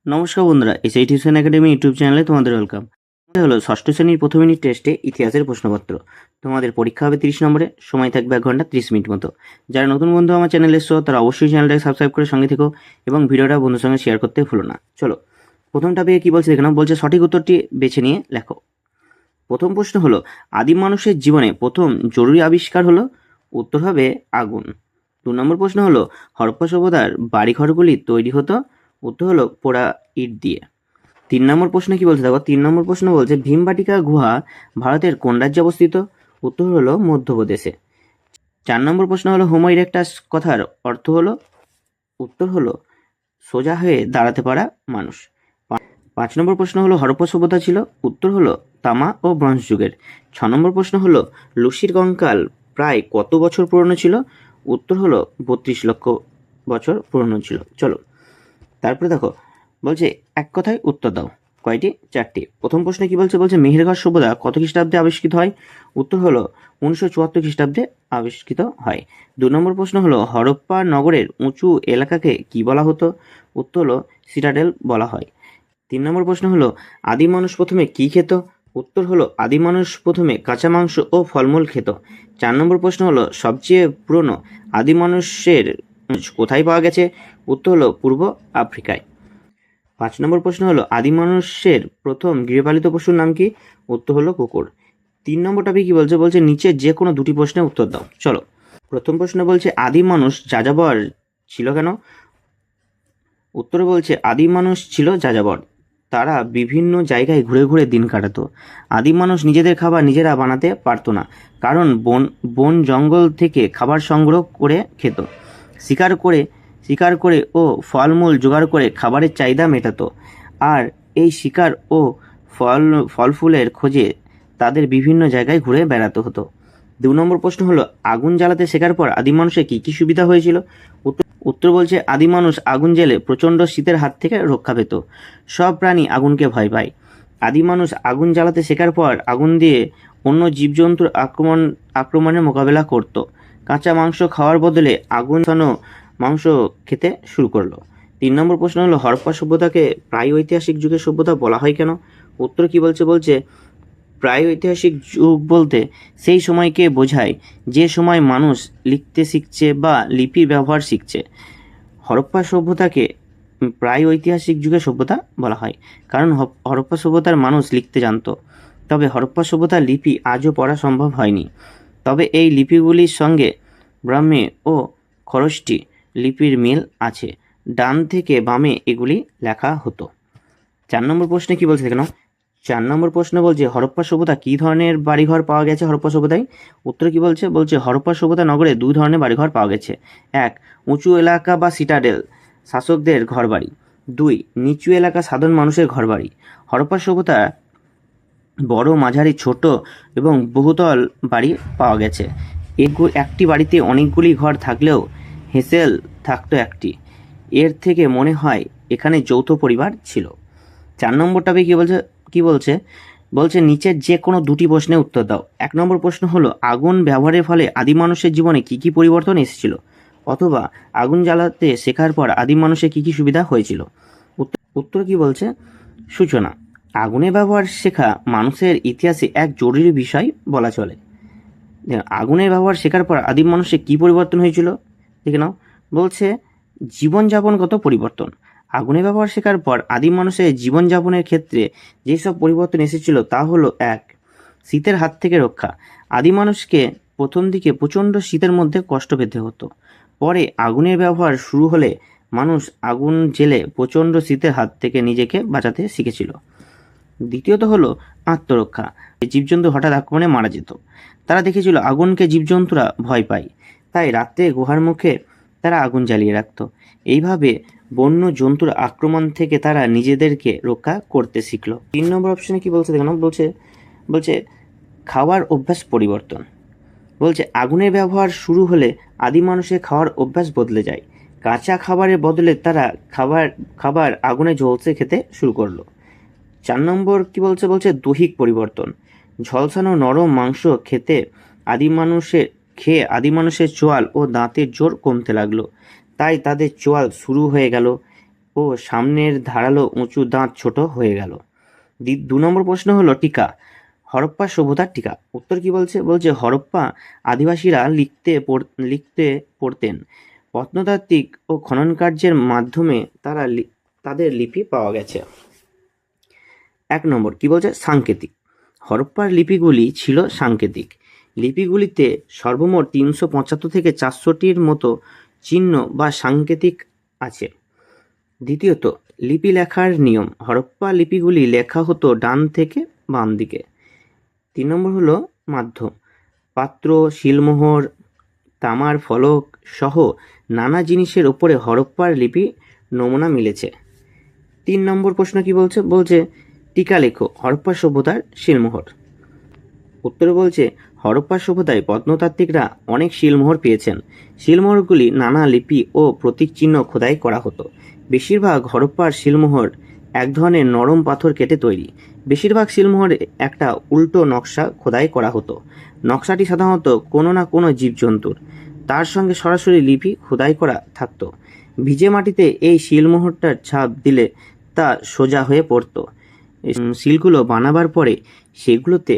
নমস্কার বন্ধুরা, SI tuition academy YouTube চ্যানেলে তোমাদের ওয়েলকাম। এটা হলো ষষ্ঠ শ্রেণীর প্রথম ইউনিট টেস্টে ইতিহাসের প্রশ্নপত্র। তোমাদের পরীক্ষা হবে 30 নম্বরে, সময় থাকবে 1 ঘন্টা 30 মিনিট মতো। যারা নতুন বন্ধু আমার চ্যানেলে এসছো তারা অবশ্যই চ্যানেলটাকে সাবস্ক্রাইব করে সঙ্গে থেকো এবং ভিডিওটা বন্ধুর সঙ্গে শেয়ার করতে ভুলো না। চলো, প্রথম টপিকে কি বলছে দেখে নাও। বলছে সঠিক উত্তরটি বেছে নিয়ে লেখো। প্রথম প্রশ্ন হলো, আদিম মানুষের জীবনে প্রথম জরুরি আবিষ্কার হলো? উত্তর হবে আগুন। 2 নম্বর প্রশ্ন হলো, হরপ্পা সভ্যতার বাড়িঘরগুলি তৈরি হতো? উত্তর হলো পোড়া ইট দিয়ে। 3 নম্বর প্রশ্ন কি বলছে দেখো। 3 নম্বর প্রশ্ন বলছে ভীমবাটিকা গুহা ভারতের কোন রাজ্যে অবস্থিত? উত্তর হলো মধ্যপ্রদেশে। 4 নম্বর প্রশ্ন হলো হোমো ইরেক্টাস কথার অর্থ হলো? উত্তর হলো সোজা হয়ে দাঁড়াতে পারা মানুষ। 5 নম্বর প্রশ্ন হলো হরপ্পা সভ্যতা ছিল? উত্তর হলো তামা ও ব্রোঞ্জ যুগের। 6 নম্বর প্রশ্ন হলো লুসির কঙ্কাল প্রায় কত বছর পুরনো ছিল? উত্তর হলো 32 লক্ষ বছর পুরনো ছিল। চলো, তারপরে দেখো বলছে এক কথায় উত্তর দাও। কয়টি? 4টি। প্রথম প্রশ্নে কি বলছে? বলছে মেহেরগড় সভ্যতা কত খ্রিস্টাব্দে আবিষ্কৃত হয়? উত্তর হলো 1974 খ্রিস্টাব্দে আবিষ্কৃত হয়। 2 নম্বর প্রশ্ন হলো হরপ্পা নগরের উঁচু এলাকাকে কি বলা হতো? উত্তর হলো সিটাডেল বলা হয়। 3 নম্বর প্রশ্ন হলো আদিম মানুষ প্রথমে কি খেত? উত্তর হলো আদিম মানুষ প্রথমে কাঁচা মাংস ও ফলমূল খেত। 4 নম্বর প্রশ্ন হলো সবচেয়ে পুরনো আদিম মানুষের কোথায় পাওয়া গেছে? উত্তর হলো পূর্ব আফ্রিকায়। 5 নম্বর প্রশ্ন হলো আদিম মানুষের প্রথম গৃহপালিত পশুর নাম কি? উত্তর হলো কুকুর। 3 নম্বর টপিক কি বলছে? বলছে নিচে যে কোনো দুটি প্রশ্নের উত্তর দাও। চলো, প্রথম প্রশ্ন বলছে আদিম মানুষ যাযাবর ছিল কেন? উত্তরে বলছে আদিম মানুষ ছিল যাযাবর। তারা বিভিন্ন জায়গায় ঘুরে ঘুরে দিন কাটাতো। আদিম মানুষ নিজেদের খাবার নিজেরা বানাতে পারতো না, কারণ বন জঙ্গল থেকে খাবার সংগ্রহ করে খেত। শিকার করে শিকার করে ও ফলমূল জোগাড় করে খাবারের চাহিদা মেটাতো। আর এই শিকার ও ফল ফুলের খোঁজে তাদের বিভিন্ন জায়গায় ঘুরে বেড়াতে হতো। 2 নম্বর প্রশ্ন হলো আগুন জ্বালাতে শেখার পর আদিম মানুষের কী কী সুবিধা হয়েছিল? উত্তর বলছে আদিম মানুষ আগুন জ্বেলে প্রচণ্ড শীতের হাত থেকে রক্ষা পেত। সব প্রাণী আগুনকে ভয় পায়। আদিম মানুষ আগুন জ্বালাতে শেখার পর আগুন দিয়ে অন্য জীবজন্তুর আক্রমণের মোকাবেলা করত। কাঁচা মাংস খাওয়ার বদলে আগুন ছানো মাংস খেতে শুরু করলো। 3 নম্বর প্রশ্ন হলো হরপ্পা সভ্যতাকে প্রাগৈতিহাসিক যুগের সভ্যতা বলা হয় কেন? উত্তর কি বলছে? বলছে প্রাগৈতিহাসিক যুগ বলতে সেই সময়কে বোঝায় যে সময় মানুষ লিখতে শিখছে বা লিপির ব্যবহার শিখছে। হরপ্পা সভ্যতাকে প্রাগৈতিহাসিক যুগের সভ্যতা বলা হয় কারণ হরপ্পা সভ্যতার মানুষ লিখতে জানতো। তবে হরপ্পা সভ্যতার লিপি আজও পড়া সম্ভব হয়নি। তবে এই লিপিগুলির সঙ্গে ব্রাহ্মী ও খরষ্টি লিপির মিল আছে। ডান থেকে বামে এগুলি লেখা হতো। 4 নম্বর প্রশ্নে কি বলছে দেখো। 4 নম্বর প্রশ্ন বলছে হরপ্পা সভ্যতা কী ধরনের বাড়িঘর পাওয়া গেছে হরপ্পা সভ্যতায়? উত্তর কি বলছে? বলছে হরপ্পা সভ্যতা নগরে 2 ধরনের বাড়িঘর পাওয়া গেছে। 1 উঁচু এলাকা বা সিটাডেল, শাসকদের ঘরবাড়ি। 2 নিচু এলাকা, সাধারণ মানুষের ঘরবাড়ি। হরপ্পা সভ্যতা বড়, মাঝারি, ছোট এবং বহুতল বাড়ি পাওয়া গেছে। একটি বাড়িতে অনেকগুলি ঘর থাকলেও হেঁসেল থাকতো একটি। এর থেকে মনে হয় এখানে যৌথ পরিবার ছিল। 4 নম্বরটাবে কি বলছে? বলছে নিচের যে কোনো দুটি প্রশ্নের উত্তর দাও। 1 নম্বর প্রশ্ন হলো আগুন ব্যবহারের ফলে আদিম মানুষের জীবনে কী কী পরিবর্তন এসেছিল? অথবা আগুন জ্বালাতে শেখার পর আদিম মানুষের কী কী সুবিধা হয়েছিল? উত্তর কি বলছে? সূচনা। আগুনের ব্যবহার শেখা মানুষের ইতিহাসে এক জরুরি বিষয় বলা চলে। আগুনের ব্যবহার শেখার পর আদিম মানুষের কী পরিবর্তন হয়েছিল দেখে নাও। বলছে জীবনযাপনগত পরিবর্তন। আগুনের ব্যবহার শেখার পর আদিম মানুষের জীবনযাপনের ক্ষেত্রে যেসব পরিবর্তন এসেছিল তা হলো 1 শীতের হাত থেকে রক্ষা। আদিম মানুষকে প্রথম দিকে প্রচণ্ড শীতের মধ্যে কষ্ট পেতে হতো। পরে আগুনের ব্যবহার শুরু হলে মানুষ আগুন জেলে প্রচণ্ড শীতের হাত থেকে নিজেকে বাঁচাতে শিখেছিল। দ্বিতীয়ত হলো আত্মরক্ষা। জীবজন্তু হঠাৎ আক্রমণে মারা যেত। তারা দেখেছিল আগুনকে জীবজন্তুরা ভয় পায়, তাই রাত্রে গুহার মুখে তারা আগুন জ্বালিয়ে রাখত। এইভাবে বন্য জন্তুর আক্রমণ থেকে তারা নিজেদেরকে রক্ষা করতে শিখল। 3 নম্বর অপশনে কি বলছে দেখুন। বলছে খাওয়ার অভ্যাস পরিবর্তন। বলছে আগুনের ব্যবহার শুরু হলে আদিম মানুষের খাওয়ার অভ্যাস বদলে যায়। কাঁচা খাবারের বদলে তারা খাবার আগুনে জ্বলতে খেতে শুরু করলো। 4 নম্বর কি বলছে? বলছে দৈহিক পরিবর্তন। ঝলসানো নরম মাংস খেয়ে আদিম মানুষের চোয়াল ও দাঁতের জোর কমতে লাগলো, তাই তাদের চোয়াল শুরু হয়ে গেল ও ও সামনের ধারালো উঁচু দাঁত ছোট হয়ে গেল। 2 নম্বর প্রশ্ন হলো টিকা। হরপ্পা সভ্যতার টিকা। উত্তর কি বলছে? বলছে হরপ্পা আদিবাসীরা লিখতে পড়তেন। প্রত্নতাত্ত্বিক ও খনন কার্যের মাধ্যমে তাদের লিপি পাওয়া গেছে। 1 নম্বর কি বলছে? সাংকেতিক। হরপ্পার লিপিগুলি ছিল সাংকেতিক। লিপিগুলিতে সর্বমোট 375 থেকে 400টির মতো চিহ্ন বা সাংকেতিক আছে। দ্বিতীয়ত, লিপি লেখার নিয়ম। হরপ্পা লিপিগুলি লেখা হতো ডান থেকে বাম দিকে। 3 নম্বর হলো মাধ্যম। পাত্র, শিলমোহর, তামার ফলক সহ নানা জিনিসের উপরে হরপ্পার লিপি নমুনা মিলেছে। 3 নম্বর প্রশ্ন কি বলছে? বলছে টিকা লেখো হরপ্পা সভ্যতার শিলমোহর। উত্তরে বলছে হরপ্পা সভ্যতায় প্রত্নতাত্ত্বিকরা অনেক শিলমোহর পেয়েছেন। শিলমোহরগুলি নানা লিপি ও প্রতীক চিহ্ন খোদাই করা হতো। বেশিরভাগ হরপ্পার শিলমোহর এক ধরনের নরম পাথর কেটে তৈরি। বেশিরভাগ শিলমোহরে একটা উল্টো নকশা খোদাই করা হতো। নকশাটি সাধারণত কোনো না কোনো জীবজন্তুর, তার সঙ্গে সরাসরি লিপি খোদাই করা থাকতো। ভিজে মাটিতে এই শিলমোহরটার ছাপ দিলে তা সোজা হয়ে পড়তো। শিলগুলো বানাবার পরে সেগুলোতে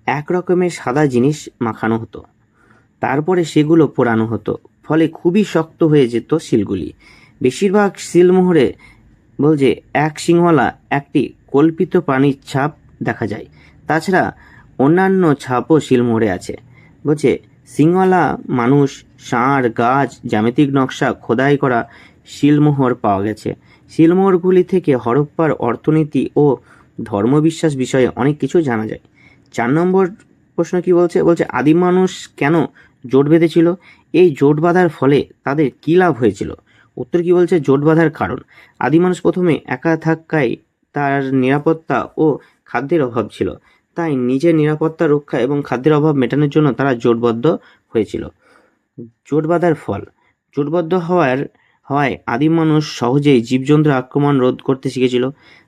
এক রকমের সাদা জিনিস মাখানো হতো, তারপরে সেগুলো পোড়ানো হতো, ফলে খুবই শক্ত হয়ে যেত শিলগুলি। বেশিরভাগ শিলমোহরে বলছে এক শিংওয়ালা একটি কল্পিত প্রাণীর ছাপ দেখা যায়। তাছাড়া অন্যান্য ছাপও শিলমোহরে আছে। বলছে শিংওয়ালা মানুষ, ষাঁড়, গাছ, জ্যামিতিক নকশা খোদাই করা শিলমোহর পাওয়া গেছে। শিলমোহরগুলি থেকে হরপ্পার অর্থনীতি ও ধর্মবিশ্বাস বিষয়ে অনেক কিছু জানা যায়। 4 নম্বর প্রশ্ন কি বলছে? বলছে আদিম মানুষ কেন জোট বেঁধেছিল? এই জোট বাঁধার ফলে তাদের কী লাভ হয়েছিল? উত্তর কি বলছে? জোট বাঁধার কারণ। আদিম মানুষ প্রথমে একা থাকায় তার নিরাপত্তা ও খাদ্যের অভাব ছিল, তাই নিজের নিরাপত্তা রক্ষা এবং খাদ্যের অভাব মেটানোর জন্য তারা জোটবদ্ধ হয়েছিল। জোট বাঁধার ফল। জোটবদ্ধ হওয়ায় আদিম মানুষ সহজেই জীবজন্তুর আক্রমণ রোধ করতে শিখেছিল।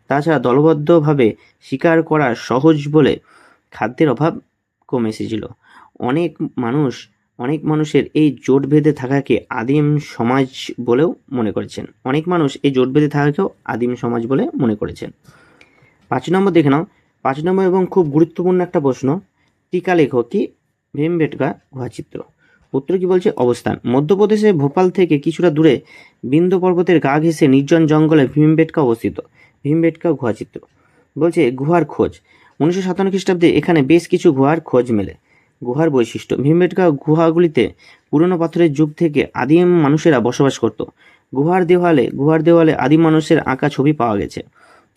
তাছাড়া দলবদ্ধভাবে শিকার করা সহজ বলে খাদ্যের অভাব কমে এসেছিল। অনেক মানুষের এই জোট বেঁধে থাকাকে আদিম সমাজ বলেও মনে করেছেন। অনেক মানুষ এই জোট বেঁধে থাকাকেও আদিম সমাজ বলে মনে করেছেন। 5 নম্বর দেখে নাও। 5 নম্বর এবং খুব গুরুত্বপূর্ণ একটা প্রশ্ন। টিকা লেখো কি ভীমবেটকা গুহাচিত্র। উত্তর কি বলছে? অবস্থান। মধ্যপ্রদেশে ভোপাল থেকে কিছুটা দূরে বিন্ধ্য পর্বতের গা ঘেঁষে নির্জন জঙ্গলে ভীমবেটকা অবস্থিত। ভীমবেটকা গুহাচিত্র। বলছে গুহার খোঁজ। 1957 খ্রিস্টাব্দে এখানে বেশ কিছু গুহার খোঁজ মেলে। গুহার বৈশিষ্ট্য। ভীমবেটকা গুহাগুলিতে পুরনো পাথরের যুগ থেকে আদিম মানুষেরা বসবাস করত। গুহার দেওয়ালে আদিম মানুষের আঁকা ছবি পাওয়া গেছে।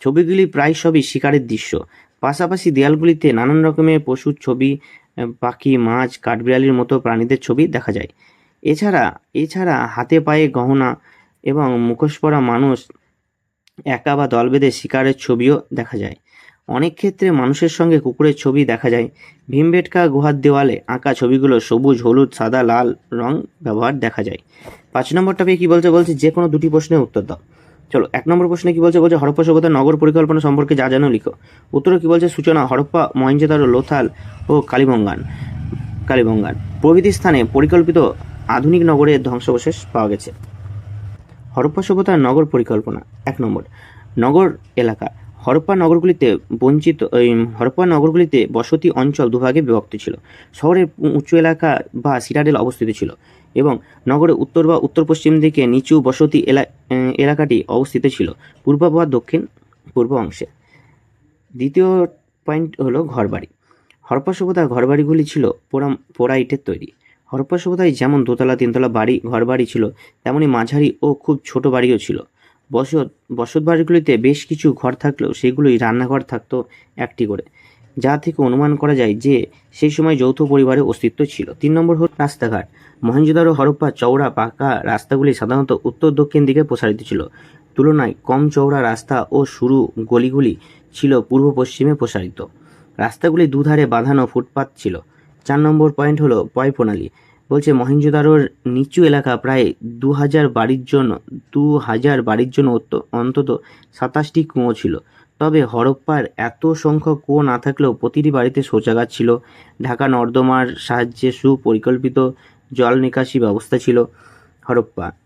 ছবিগুলি প্রায় সবই শিকারের দৃশ্য। পাশাপাশি দেয়ালগুলিতে নানান রকমের পশুর ছবি, পাখি, মাছ, কাঠবিড়ালির মতো প্রাণীদের ছবি দেখা যায়। এছাড়া হাতে পায়ে গহনা এবং মুখোশ পরা মানুষ একা বা দল বেঁধে শিকারের ছবিও দেখা যায়। অনেক ক্ষেত্রে মানুষের সঙ্গে কুকুরের ছবি দেখা যায়। ভীমবেটকা গুহার দেওয়ালে আঁকা ছবিগুলো সবুজ, হলুদ, সাদা, লাল রং ব্যবহার দেখা যায়। 5 নম্বরটা পেয়ে কি বলছে? বলছে যে কোনো দুটি প্রশ্নের উত্তর দাও। চলো 1 নম্বর প্রশ্নে কি বলছে? বলছে হরপ্পা সভ্যতার নগর পরিকল্পনা সম্পর্কে যা জানো লিখো। উত্তরে কি বলছে? সূচনা। হরপ্পা, মহেঞ্জোদারো, লোথাল ও কালিবঙ্গান প্রভৃতি স্থানে পরিকল্পিত আধুনিক নগরের ধ্বংসাবশেষ পাওয়া গেছে। হরপ্পা সভ্যতার নগর পরিকল্পনা। 1 নম্বর নগর এলাকা। হরপ্পা নগরগুলিতে বসতি অঞ্চল দুভাগে বিভক্ত ছিল। শহরের উঁচু এলাকা বা সিটাডেল অবস্থিত ছিল এবং নগরের উত্তর বা উত্তর পশ্চিম দিকে নিচু বসতি এলাকাটি অবস্থিত ছিল পূর্ব বা দক্ষিণ পূর্ব অংশে। দ্বিতীয় পয়েন্ট হলো ঘরবাড়ি। হরপ্পা সভ্যতার ঘরবাড়িগুলি ছিল পোড়া ইটের তৈরি। হরপ্পা সভ্যতায় যেমন দোতলা, তিনতলা ঘরবাড়ি ছিল, তেমনি মাঝারি ও খুব ছোট বাড়িও ছিল। বসত বাড়িগুলিতে বেশ কিছু ঘর থাকলেও সেগুলোই রান্নাঘর থাকতো একটি করে, যা থেকে অনুমান করা যায় যে সেই সময় যৌথ পরিবারের অস্তিত্ব ছিল। 3 নম্বর হল রাস্তাঘাট। মহেঞ্জোদারো হরপ্পা চওড়া পাকা রাস্তাগুলি সাধারণত উত্তর দক্ষিণ দিকে প্রসারিত ছিল। তুলনায় কম চওড়া রাস্তা ও সরু গলিগুলি ছিল পূর্ব পশ্চিমে প্রসারিত। রাস্তাগুলি দুধারে বাঁধানো ফুটপাত ছিল। 4 নম্বর পয়েন্ট হলো পয় প্রণালী। বলছে মহেঞ্জোদারোর নিচু এলাকা প্রায় 2000 বাড়ির জন্য অন্তত 27টি কুয়ো ছিল। তবে হরপ্পার এত সংখ্যক কুয়ো না থাকলেও প্রতিটি বাড়িতে শৌচাগার ছিল। ঢাকা নর্দমার সাহায্যে সুপরিকল্পিত জল নিকাশি ব্যবস্থা ছিল।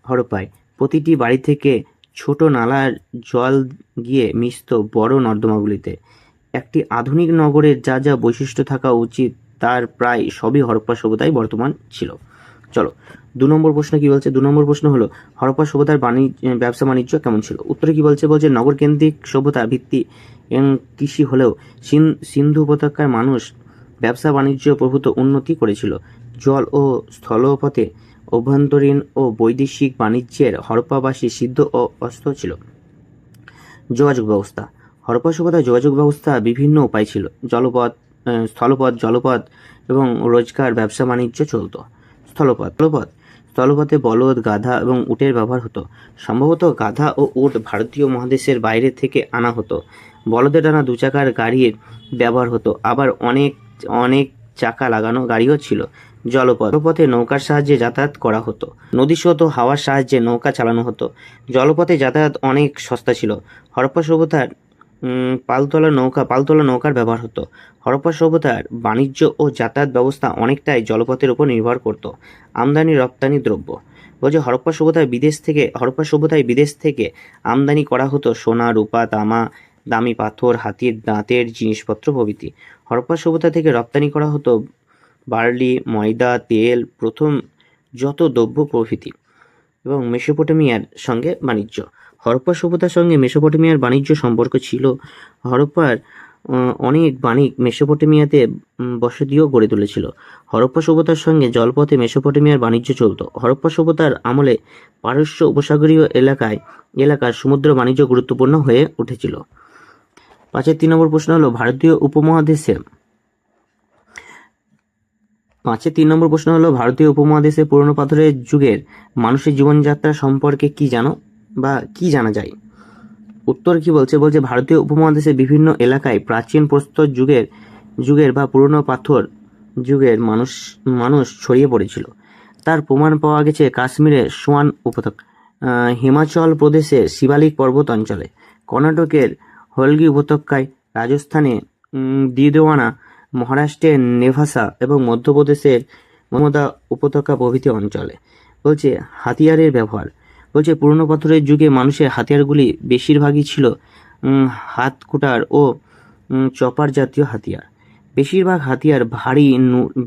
হরপ্পায় প্রতিটি বাড়ি থেকে ছোট নালার জল গিয়ে মিশত বড় নর্দমাগুলিতে। একটি আধুনিক নগরের যা যা বৈশিষ্ট্য থাকা উচিত তার প্রায় সবই হরপ্পা সভ্যতায় বর্তমান ছিল। চলো 2 নম্বর প্রশ্ন কি বলছে। 2 নম্বর প্রশ্ন হলো হরপ্পা সভ্যতার ব্যবসা বাণিজ্য কেমন ছিল। উত্তরে কি বলছে, নগর কেন্দ্রিক সভ্যতা ভিত্তি কৃষি হলেও সিন্ধু উপত্যকার মানুষ ব্যবসা বাণিজ্য প্রভূত উন্নতি করেছিল। জল ও স্থলপথে অভ্যন্তরীণ ও বৈদেশিক বাণিজ্যের হরপ্পাবাসী সিদ্ধ ও অস্ত ছিল। যোগাযোগ ব্যবস্থা। হরপ্পা সভ্যতার যোগাযোগ ব্যবস্থা বিভিন্ন উপায় ছিল। স্থলপথ, জলপথ এবং রোজগার ব্যবসা বাণিজ্য চলত। স্থলপথে বলদ, গাধা এবং উটের ব্যবহার হতো। সম্ভবত গাধা ও উট ভারতীয় মহাদেশের বাইরে থেকে আনা হতো। বলদে টানা 2 চাকার গাড়ির ব্যবহার হতো, আবার অনেক চাকা লাগানো গাড়িও ছিল। জলপথে নৌকার সাহায্যে যাতায়াত করা হতো। নদীস্রোত ও হাওয়ার সাহায্যে নৌকা চালানো হতো। জলপথে যাতায়াত অনেক সস্তা ছিল। হরপ্পা সভ্যতার পালতোলা নৌকার ব্যবহার হতো। হরপ্পা সভ্যতার বাণিজ্য ও যাতায়াত ব্যবস্থা অনেকটাই জলপথের উপর নির্ভর করত। আমদানি রপ্তানি দ্রব্য বলছে হরপ্পা সভ্যতায় বিদেশ থেকে আমদানি করা হতো সোনা, রূপা, তামা, দামি পাথর, হাতির দাঁতের জিনিসপত্র প্রভৃতি। হরপ্পা সভ্যতা থেকে রপ্তানি করা হতো বার্লি, ময়দা, তেল, প্রথম যত দ্রব্য প্রভৃতি। এবং মেসোপটেমিয়ার সঙ্গে বাণিজ্য। হরপ্পা সভ্যতার সঙ্গে মেসোপটেমিয়ার বাণিজ্য সম্পর্ক ছিল। হরপ্পার অনেক বাণিক মেসোপটেমিয়াতে বসতিও গড়ে তুলেছিল। হরপ্পা সভ্যতার সঙ্গে জলপথে মেসোপটেমিয়ার বাণিজ্য চলত। হরপ্পা সভ্যতার আমলে পারস্য উপসাগরীয় এলাকার সমুদ্র বাণিজ্য গুরুত্বপূর্ণ হয়ে উঠেছিল। 5-এর 3 নম্বর প্রশ্ন হলো ভারতীয় উপমহাদেশে পুরনো পাথরের যুগের মানুষের জীবনযাত্রা সম্পর্কে কি জানা যায়। উত্তর কি বলছে, ভারতীয় উপমহাদেশের বিভিন্ন এলাকায় প্রাচীন প্রস্তর যুগের বা পুরনো পাথর যুগের মানুষ ছড়িয়ে পড়েছিল। তার প্রমাণ পাওয়া গেছে কাশ্মীরের সোয়ান উপত্যকা, হিমাচল প্রদেশের শিবালিক পর্বত অঞ্চলে, কর্ণাটকের হলগি উপত্যকায়, রাজস্থানে দিদেওয়ানা, মহারাষ্ট্রের নেভাসা এবং মধ্যপ্রদেশের মমতা উপত্যকা প্রভৃতি অঞ্চলে। বলছে হাতিয়ারের ব্যবহার। পুরনো পাথরের যুগে মানুষের হাতিয়ারগুলি বেশিরভাগই ছিল হাতকুটার ও চপার জাতীয় হাতিয়ার। বেশিরভাগ হাতিয়ার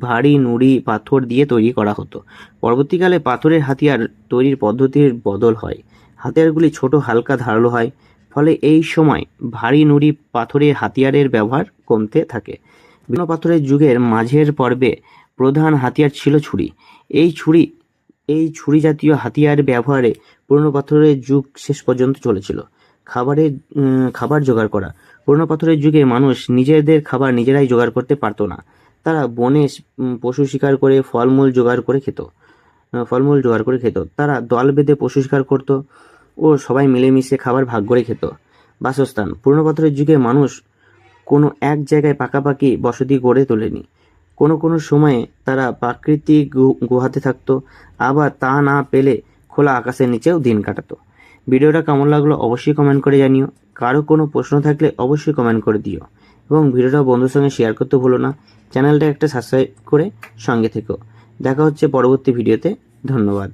ভারী নুড়ি পাথর দিয়ে তৈরি করা হতো। পরবর্তীকালে পাথরের হাতিয়ার তৈরির পদ্ধতির বদল হয়। হাতিয়ারগুলি ছোট, হালকা, ধারালো হয়। ফলে এই সময় ভারী নুড়ি পাথরের হাতিয়ারের ব্যবহার কমতে থাকে। বিভিন্ন পাথরের যুগের মাঝের পর্বে প্রধান হাতিয়ার ছিল ছুরি। এই ছুরি জাতীয় হাতিয়ার ব্যবহারে পুরনো পাথরের যুগ শেষ পর্যন্ত চলেছিল। খাবার জোগাড় করা। পুরনো পাথরের যুগে মানুষ নিজেদের খাবার নিজেরাই জোগাড় করতে পারত না। তারা বনে পশু শিকার করে ফলমূল জোগাড় করে খেত। তারা দল বেঁধে পশু শিকার করত ও সবাই মিলেমিশে খাবার ভাগ করে খেত। বাসস্থান। পুরনো পাথরের যুগে মানুষ কোনো এক জায়গায় পাকাপাকি বসতি গড়ে তোলেনি। কোনো সময়ে তারা প্রাকৃতিক গুহাতে থাকতো, আবার তা না পেলে খোলা আকাশের নিচেও দিন কাটাতো। ভিডিওটা কেমন লাগলো অবশ্যই কমেন্ট করে জানিও। কারো কোনো প্রশ্ন থাকলে অবশ্যই কমেন্ট করে দিও এবং ভিডিওটা বন্ধুর সঙ্গে শেয়ার করতে ভুলো না। চ্যানেলটা একটা সাবস্ক্রাইব করে সঙ্গে থেকো। দেখা হচ্ছে পরবর্তী ভিডিওতে। ধন্যবাদ।